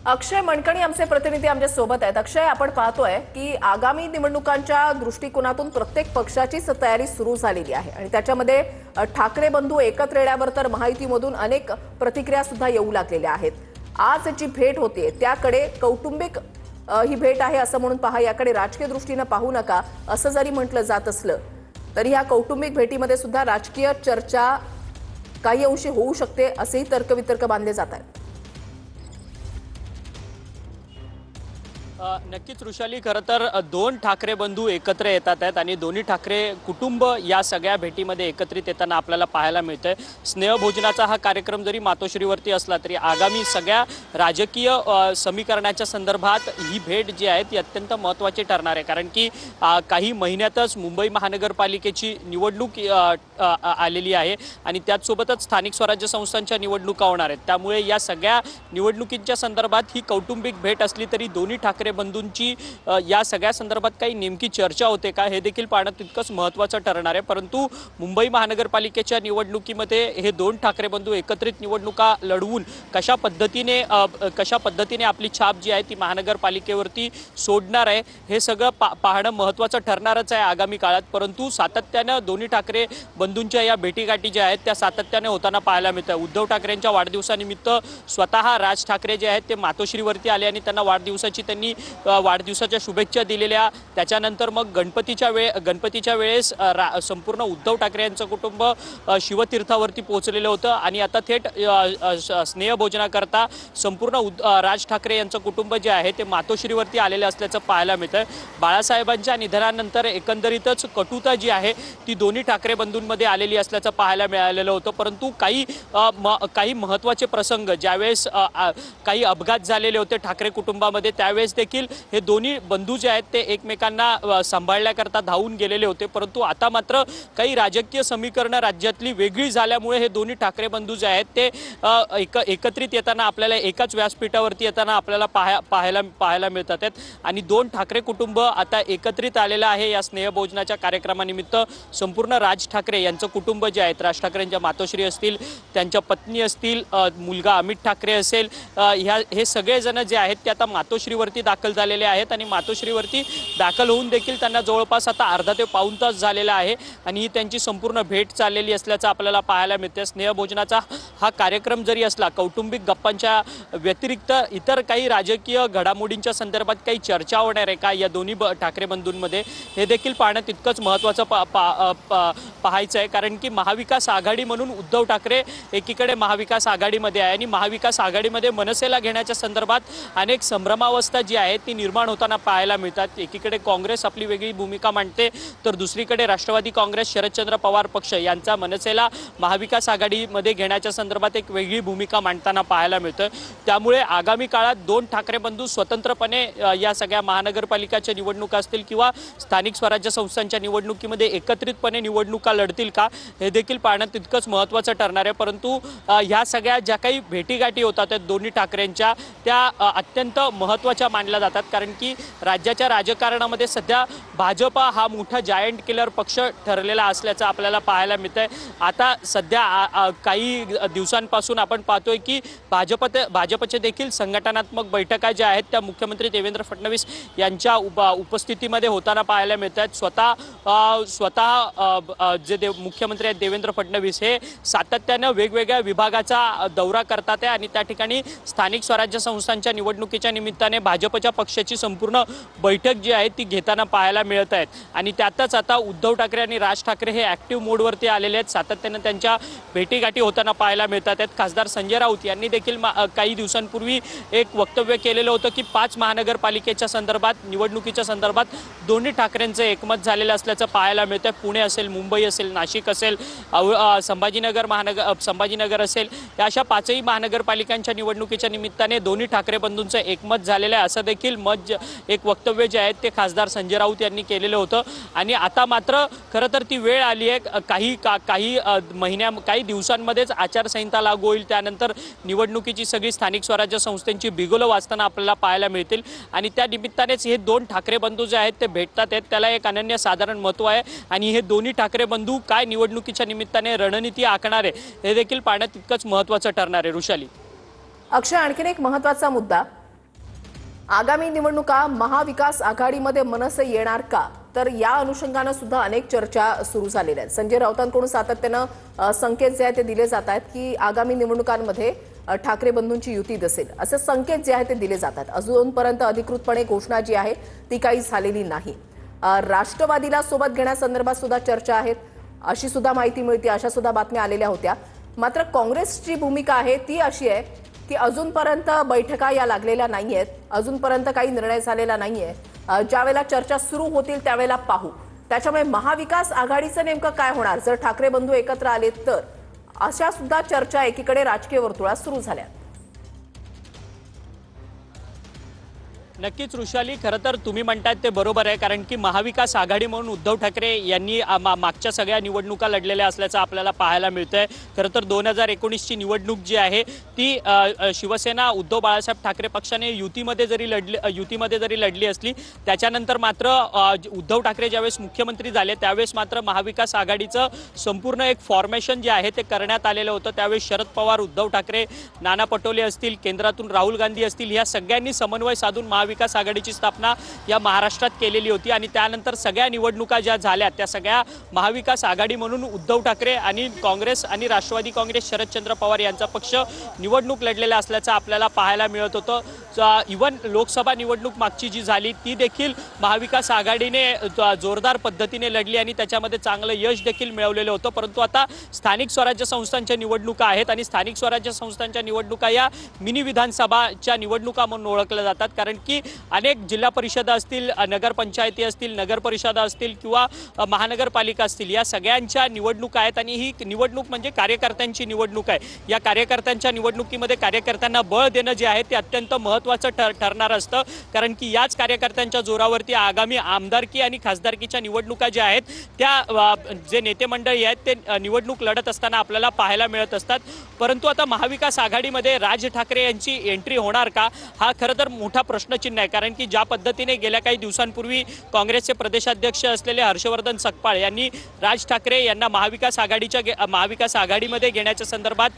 अक्षय मणकणी आमचे प्रतिनिधी आमच्या सोबत आहेत। अक्षय, आपण पाहतोय की आगामी निवडणुकांच्या दृष्टिकोनातून प्रत्येक पक्षाचीच तयारी सुरू झालेली आहे आणि त्याच्यामध्ये ठाकरे बंधू एकत्र येण्यावर तर महायुतीमधून अनेक प्रतिक्रिया सुद्धा येऊ लागलेल्या आहेत। आज जी भेट होते त्याकडे कौटुंबिक ही भेट आहे असं म्हणून पहा, याकडे राजकीय दृष्टीने पाहू नका असं जरी म्हटलं जात असलं तरी या कौटुंबिक भेटीमध्ये सुद्धा राजकीय चर्चा काही अंशी होऊ शकते असेही तर्कवितर्क बांधले जात आहेत। नक्कीच ऋषाली, खरं तर दोन ठाकरे बंधू एकत्र येतात आहेत आणि दोन्ही ठाकरे कुटुंब या सगळ्या भेटीमध्ये एकत्रित येताना आपल्याला पाहायला मिळतंय। स्नेहभोजनाचा हा कार्यक्रम जरी मातोश्रीवरती असला तरी आगामी सगळ्या राजकीय समीकरणाच्या संदर्भात ही भेट जी आहे ती अत्यंत महत्त्वाची ठरणार आहे, कारण की काही महिन्यातच मुंबई महानगरपालिकेची निवडणूक आलेली आहे आणि त्याचसोबतच स्थानिक स्वराज्य संस्थांच्या निवडणुका होणार आहेत। त्यामुळे या सगळ्या निवडणुकींच्या संदर्भात ही कौटुंबिक भेट असली तरी दोन्ही ठाकरे बंधूंची या सगळ्या संदर्भात काही नेमकी चर्चा होते का हे देखील पाहणं तितकंच महत्त्वाचं ठरणार आहे। परंतु मुंबई महानगरपालिकेच्या निवडणुकीमध्ये हे दोन ठाकरे बंधू एकत्रित निवडणुका लढवून कशा पद्धतीने आपली छाप जी आहे ती महानगरपालिकेवरती सोडणार आहे हे सगळं पाहणं महत्त्वाचं ठरणारच आहे आगामी काळात। परंतु सातत्यानं दोन्ही ठाकरे बंधूंच्या या भेटीगाठी ज्या आहेत त्या सातत्याने होताना पाहायला मिळतं। उद्धव ठाकरेंच्या वाढदिवसानिमित्त स्वतः राज ठाकरे जे आहेत ते मातोश्रीवरती आले आणि त्यांना वाढदिवसाच्या शुभेच्छा दिलेल्या। त्याच्यानंतर मग गणपतीच्या वेळेस संपूर्ण उद्धव ठाकरे यांचं कुटुंब शिवतीर्थावरती पोहोचलेलं होतं आणि आता थेट स्नेहभोजनाकरता संपूर्ण राज ठाकरे यांचं कुटुंब जे आहे ते मातोश्रीवरती आलेलं असल्याचं पाहायला मिळतं। बाळासाहेबांच्या निधनानंतर एकंदरीतच कटुता जी आहे ती दोन्ही ठाकरे बंधूंमध्ये आलेली असल्याचं पाहायला मिळालेलं होतं। परंतु काही महत्त्वाचे प्रसंग ज्यावेळेस काही अपघात झालेले होते ठाकरे कुटुंबामध्ये त्यावेळेस देखील हे दोन्ही बंधू जे आहेत ते एकमेकांना सांभाळण्याकरता धावून गेलेले होते। परंतु आता मात्र काही राजकीय समीकरणं राज्यातली वेगळी झाल्यामुळे हे दोन्ही ठाकरे बंधू जे आहेत ते एकत्रित येताना आपल्याला एकाच व्यासपीठावरती येताना आपल्याला पाहायला मिळतात आहेत आणि दोन ठाकरे कुटुंब आता एकत्रित आलेलं आहे। या स्नेहभोजनाच्या कार्यक्रमानिमित्त संपूर्ण राज ठाकरे यांचं कुटुंब जे आहेत, राज ठाकरेंच्या मातोश्री असतील, त्यांच्या पत्नी असतील, मुलगा अमित ठाकरे असेल, हे सगळेजण जे आहेत ते आता मातोश्रीवरती दाखल झालेले आहेत आणि मातोश्रीवरती दाखल होऊन देखील त्यांना जवळपास आता अर्धा ते पाऊण तास झालेला आहे आणि ही त्यांची संपूर्ण भेट चाललेली असल्याचं आपल्याला पाहायला मिळते। स्नेहभोजनाचा हा कार्यक्रम जरी असला, कौटुंबिक गप्पांच्या व्यतिरिक्त इतर काही राजकीय घडामोडींच्या संदर्भात काही चर्चा होणार आहे का या दोन्ही ठाकरे बंधूंमध्ये हे देखील पाहणं तितकंच महत्त्वाचं पाहायचं आहे, कारण की महाविकास आघाडी म्हणून उद्धव ठाकरे एकीकडे महाविकास आघाडीमध्ये आहे आणि महाविकास आघाडीमध्ये मनसेला घेण्याच्या संदर्भात अनेक संभ्रमावस्था जी आहे ती निर्माण होताना पाहायला मिळतात। एकीकडे काँग्रेस आपली वेगळी भूमिका मांडते तर दुसरीकडे राष्ट्रवादी काँग्रेस शरदचंद्र पवार पक्ष यांचा मनसेला महाविकास आघाडीमध्ये घेण्याच्या संदर्भात एक वेगळी भूमिका मांडताना पाहायला मिळतं। त्यामुळे आगामी काळात दोन ठाकरे बंधू स्वतंत्रपणे या सगळ्या महानगरपालिकाच्या निवडणुका असतील किंवा स्थानिक स्वराज्य संस्थांच्या निवडणुकीमध्ये एकत्रितपणे निवडणुका लढतील का हे देखील पाहणं तितकंच महत्त्वाचं ठरणार आहे। परंतु ह्या सगळ्या ज्या काही भेटीगाठी होतात दोन्ही ठाकरेंच्या त्या अत्यंत महत्त्वाच्या मानल्या जातात, कारण की राज्याच्या राजकारणामध्ये सध्या भाजपा हा मोठा जायंट किलर पक्ष ठरलेला असल्याचं आपल्याला पाहायला मिळतंय। आता सध्या काही दिवसांपासून आपण पाहतोय की भाजपचे देखील संघटनात्मक बैठका ज्या आहेत त्या मुख्यमंत्री देवेंद्र फडणवीस यांच्या उपस्थितीमध्ये होताना पाहायला मिळत आहेत। स्वतः जे मुख्यमंत्री आहेत देवेंद्र फडणवीस हे सातत्यानं वेगवेगळ्या विभागाचा दौरा करतात आहे आणि त्या ठिकाणी स्थानिक स्वराज्य संस्थांच्या निवडणुकीच्या निमित्ताने भाजपच्या पक्षाची संपूर्ण बैठक जी आहे ती घेताना पाहायला मिळत आहेत आणि त्यातच आता उद्धव ठाकरे आणि राज ठाकरे हे ॲक्टिव्ह मोडवरती आलेले आहेत, सातत्यानं त्यांच्या भेटीगाठी होताना पाहायला मिळतात आहेत। खासदार संजय राऊत यांनी देखील काही दिवसांपूर्वी एक वक्तव्य केलेलं होतं की 5 महानगरपालिकेच्या संदर्भात निवडणुकीच्या संदर्भात दोन्ही ठाकरेंचं एकमत झालेलं असल्याचं पाहायला मिळतं। पुणे असेल, मुंबई असेल, नाशिक असेल, संभाजीनगर असेल, या अशा 5ही महानगरपालिकांच्या निवडणुकीच्या निमित्ताने दोन्ही ठाकरे बंधूंचं एकमत झालेलं आहे असं देखील एक वक्तव्य जे आहे ते खासदार संजय राऊत यांनी केलेलं होतं आणि आता मात्र खरं तर ती वेळ आली आहे। काही दिवसांमध्येच आचारसंहिता लागू होईल, त्यानंतर निवडणुकीची सगळी स्थानिक स्वराज्य संस्थांची बिगुलं वाचताना आपल्याला पाहायला मिळतील आणि त्या निमित्तानेच हे दोन ठाकरे बंधू जे आहेत ते भेटतात आहेत, त्याला एक अनन्यसाधारण महत्त्व आहे आणि हे दोन्ही ठाकरे बंधू काय निवडणुकीच्या निमित्ताने रणनीती आखणार आहे हे देखील पाहणं तितकंच महत्त्वाचं ठरणार आहे। ऋषाली, अक्षय, आणखीन एक महत्त्वाचा मुद्दा आगामी निवडणुका महाविकास आघाडीमध्ये मनसे येणार का, तर या अनुषंगानं सुद्धा अनेक चर्चा सुरू झालेल्या आहेत। संजय राऊतांकडून सातत्यानं संकेत जे आहेत ते दिले जात आहेत की आगामी निवडणुकांमध्ये ठाकरे बंधूंची युती दिसेल, असे संकेत जे आहेत ते दिले जातात। अजूनपर्यंत अधिकृतपणे घोषणा जी आहे ती काही झालेली नाही। राष्ट्रवादीला सोबत घेण्यासंदर्भात सुद्धा चर्चा आहेत, अशी सुद्धा माहिती मिळते, अशा सुद्धा बातम्या आलेल्या होत्या। मात्र काँग्रेसची भूमिका आहे ती अशी आहे की अजूनपर्यंत बैठका या लागलेल्या नाहीयेत, अजूनपर्यंत काही निर्णय झालेला नाहीये। ज्यावेळेला चर्चा सुरू होतील त्यावेळेला पाहू। त्याच्यामुळे महाविकास आघाडीचं नेमकं काय होणार जर ठाकरे बंधू एकत्र आले तर, अशा सुद्धा चर्चा एकीकडे राजकीय वर्तुळात सुरू झाल्या। नक्कीच वृषाली, खरं तर तुम्ही म्हणतात ते बरोबर आहे, कारण की महाविकास आघाडी म्हणून उद्धव ठाकरे यांनी मागच्या सगळ्या निवडणुका लढलेल्या असल्याचं आपल्याला पाहायला मिळतंय। खरं तर 2019ची निवडणूक जी आहे ती शिवसेना उद्धव बाळासाहेब ठाकरे पक्षाने युतीमध्ये जरी लढली असली, त्याच्यानंतर मात्र उद्धव ठाकरे ज्यावेळेस मुख्यमंत्री झाले त्यावेळेस मात्र महाविकास आघाडीचं संपूर्ण एक फॉर्मेशन जे आहे ते करण्यात आलेलं होतं। त्यावेळेस शरद पवार, उद्धव ठाकरे, नाना पटोले असतील, केंद्रातून राहुल गांधी असतील, या सगळ्यांनी समन्वय साधून महाविकास आघाडीची स्थापना या महाराष्ट्रात केलेली होती। आणि त्यानंतर सगळ्या निवडणुका ज्या झाल्या त्या सगळ्या महाविकास आघाडी म्हणून उद्धव ठाकरे आणि काँग्रेस आणि राष्ट्रवादी काँग्रेस शरदचंद्र पवार यांचा पक्ष निवडणूक लढलेला असल्याचं आपल्याला पाहायला मिळत होतं। इव्हन लोकसभा निवडणूक मागची जी झाली ती देखील महाविकास आघाडीने जोरदार पद्धतीने लढली आणि त्याच्यामध्ये चांगलं यश देखील मिळवलेलं होतं। परंतु आता स्थानिक स्वराज्य संस्थांच्या निवडणुका आहेत आणि स्थानिक स्वराज्य संस्थांच्या निवडणुका या मिनी विधानसभाच्या निवडणुका म्हणून ओळखल्या जातात, कारण की अनेक जिल्हा परिषदा असतील, नगरपंचायती असतील, नगर परिषदा असतील किंवा महानगरपालिका असतील, या सगळ्यांच्या निवडणुका आहेत आणि ही निवडणूक म्हणजे कार्यकर्त्यांची निवडणूक आहे। या कार्यकर्त्यांच्या निवडणुकीमध्ये कार्यकर्त्यांना बळ देणं जे आहे ते अत्यंत महत्त्वाचं ठरणार असतं, कारण की याच कार्यकर्त्यांच्या जोरावरती आगामी आमदारकी आणि खासदारकीच्या निवडणुका ज्या आहेत त्या जे नेते मंडळी आहेत ते निवडणूक लढत असताना आपल्याला पाहायला मिळत असतात। परंतु आता महाविकास आघाडीमध्ये राज ठाकरे यांची एंट्री होणार का, हा खरं तर मोठा प्रश्नचिन्ह आहे, कारण की ज्या पद्धतीने गेल्या काही दिवसांपूर्वी काँग्रेसचे प्रदेशाध्यक्ष असलेले हर्षवर्धन सकपाळ यांनी राज ठाकरे यांना महाविकास आघाडीमध्ये घेण्याच्या संदर्भात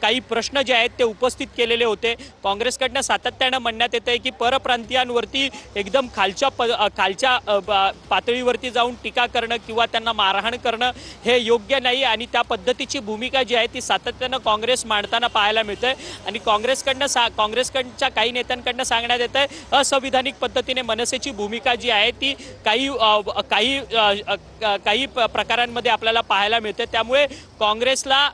काही प्रश्न जे आहेत ते उपस्थित केलेले होते। काँग्रेसकडनं सातत्यानं म्हणण्यात येते की परप्रांतीयांवरती एकदम खालच्या पातळीवरती जाऊन टीका करणं किंवा त्यांना मारहाण करणं हे योग्य नाही आणि त्या पद्धतीची भूमिका जी आहे ती सातत्यानं काँग्रेस मांडताना पाहायला मिळते। आणि काँग्रेसकडच्या काही नेत्यांकडनं सांगण्यात येत आहे असंविधानिक पद्धतीने मनसेची भूमिका जी आहे ती काही प्रकारांमध्ये आपल्याला पाहायला मिळते। त्यामुळे काँग्रेसला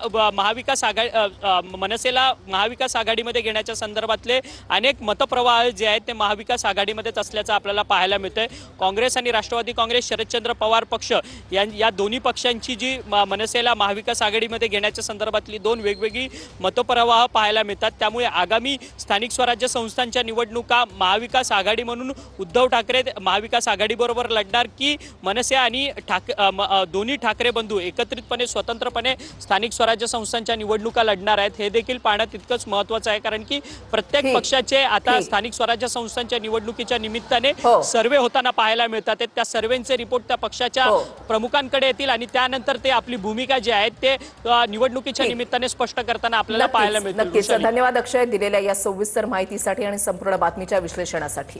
मनसेला महाविकास आघाडीमध्ये घेण्याच्या संदर्भातले अनेक मतप्रवाह जे आहेत ते महाविकास आघाडीमध्येच असल्याचं आपल्याला पाहायला मिळतंय। काँग्रेस आणि राष्ट्रवादी काँग्रेस शरदचंद्र पवार पक्ष या दोन्ही पक्षांची जी मनसेला महाविकास आघाडीमध्ये घेण्याच्या संदर्भातली दोन वेगवेगळी मतप्रवाह पाहायला मिळतात। त्यामुळे आगामी स्थानिक स्वराज्य संस्थांच्या निवडणुका महाविकास आघाडी म्हणून उद्धव ठाकरे महाविकास आघाडीबरोबर लढणार की मनसे आणि दोन्ही ठाकरे बंधू एकत्रितपणे स्वतंत्रपणे स्थानिक स्वराज्य संस्थांच्या निवडणुका लढणार आहेत, हे देखील पाहणं तितकंच महत्त्वाचं आहे, कारण की प्रत्येक पक्षाचे आता स्थानिक स्वराज्य संस्थांच्या निवडणुकीच्या निमित्ताने सर्वे होताना पाहायला मिळतात। त्या सर्वेचे रिपोर्ट त्या पक्षाच्या प्रमुखांकडे येतील आणि त्यानंतर ते आपली भूमिका जी आहे ते निवडणुकीच्या निमित्ताने स्पष्ट करताना आपल्याला पाहायला मिळतील। नक्कीच धन्यवाद अक्षय दिलेल्या या सविस्तर माहितीसाठी आणि संपूर्ण बातमीच्या विश्लेषणासाठी।